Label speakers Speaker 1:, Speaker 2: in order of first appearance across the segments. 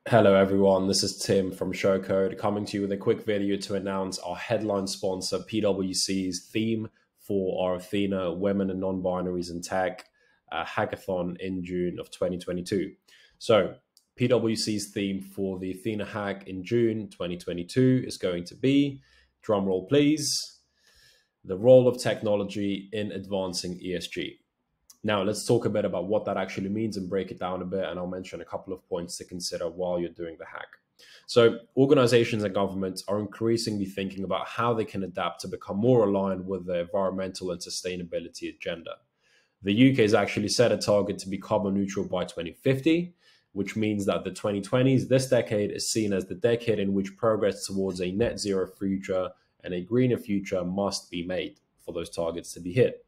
Speaker 1: Hello everyone, this is Tim from Showcode coming to you with a quick video to announce our headline sponsor PwC's theme for our Athena Women and Non-Binaries in Tech hackathon in June of 2022. So PwC's theme for the Athena hack in June 2022 is going to be, drumroll please, the role of technology in advancing ESG. Now, let's talk a bit about what that actually means and break it down a bit. And I'll mention a couple of points to consider while you're doing the hack. So organizations and governments are increasingly thinking about how they can adapt to become more aligned with the environmental and sustainability agenda. The UK has actually set a target to be carbon neutral by 2050, which means that the 2020s, this decade, is seen as the decade in which progress towards a net zero future and a greener future must be made for those targets to be hit.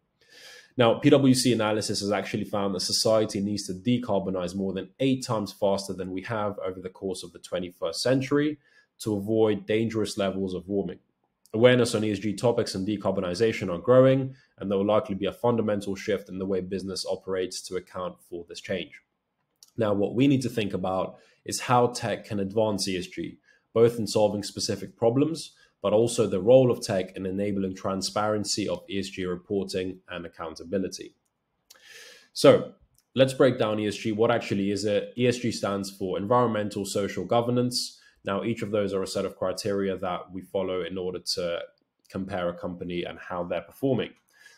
Speaker 1: Now, PwC analysis has actually found that society needs to decarbonize more than 8 times faster than we have over the course of the 21st century to avoid dangerous levels of warming. Awareness on ESG topics and decarbonization are growing, and there will likely be a fundamental shift in the way business operates to account for this change. Now, what we need to think about is how tech can advance ESG, both in solving specific problems, but also the role of tech in enabling transparency of ESG reporting and accountability. So let's break down ESG. What actually is it? ESG stands for environmental, social governance. Now, each of those are a set of criteria that we follow in order to compare a company and how they're performing.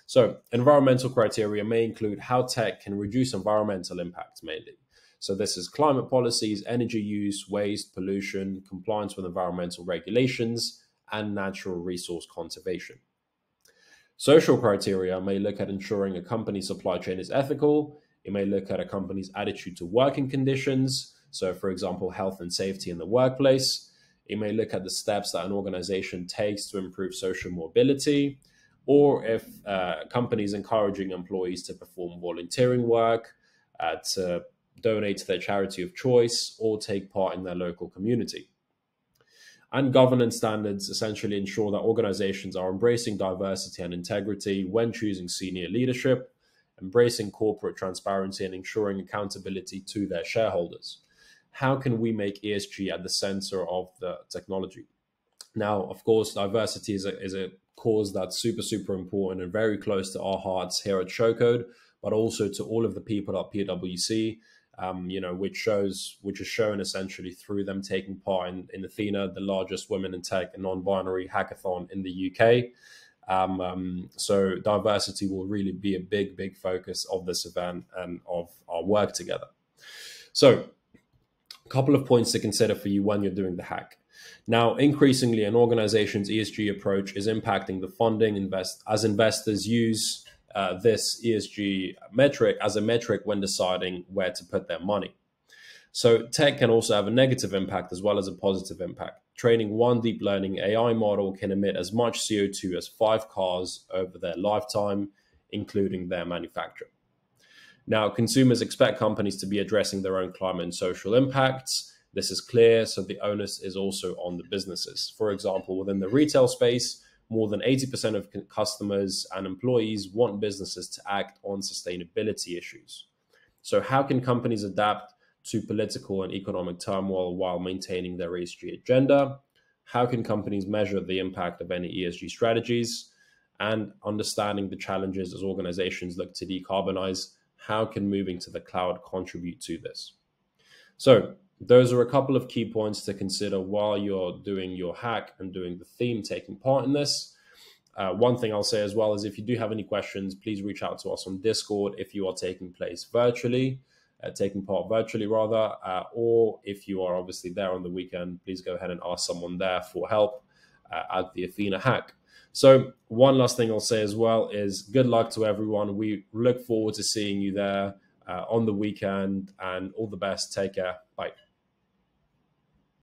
Speaker 1: So environmental criteria may include how tech can reduce environmental impacts mainly. So this is climate policies, energy use, waste, pollution, compliance with environmental regulations, and natural resource conservation. Social criteria may look at ensuring a company's supply chain is ethical. It may look at a company's attitude to working conditions. So, for example, health and safety in the workplace. It may look at the steps that an organization takes to improve social mobility, or if a company is encouraging employees to perform volunteering work, to donate to their charity of choice, or take part in their local community. And governance standards essentially ensure that organizations are embracing diversity and integrity when choosing senior leadership, embracing corporate transparency, and ensuring accountability to their shareholders. How can we make ESG at the center of the technology? Now, of course, diversity is a cause that's super important and very close to our hearts here at Showcode, but also to all of the people at PwC. Which is shown essentially through them taking part in Athena, the largest women in tech and non-binary hackathon in the UK. So diversity will really be a big focus of this event and of our work together. So a couple of points to consider for you when you're doing the hack. Now, increasingly, an organization's ESG approach is impacting the funding as investors use this ESG metric as a metric when deciding where to put their money. So tech can also have a negative impact as well as a positive impact. Training one deep learning AI model can emit as much CO2 as 5 cars over their lifetime, including their manufacture. Now, consumers expect companies to be addressing their own climate and social impacts. This is clear, so the onus is also on the businesses. For example, within the retail space, more than 80% of customers and employees want businesses to act on sustainability issues. So how can companies adapt to political and economic turmoil while maintaining their ESG agenda? How can companies measure the impact of any ESG strategies? And understanding the challenges as organizations look to decarbonize, how can moving to the cloud contribute to this? So those are a couple of key points to consider while you're doing your hack and doing the theme, taking part in this. One thing I'll say as well is if you do have any questions, please reach out to us on Discord if you are taking part virtually, or if you are obviously there on the weekend, please go ahead and ask someone there for help at the Athena hack. So one last thing I'll say as well is good luck to everyone. We look forward to seeing you there on the weekend, and all the best. Take care. Bye.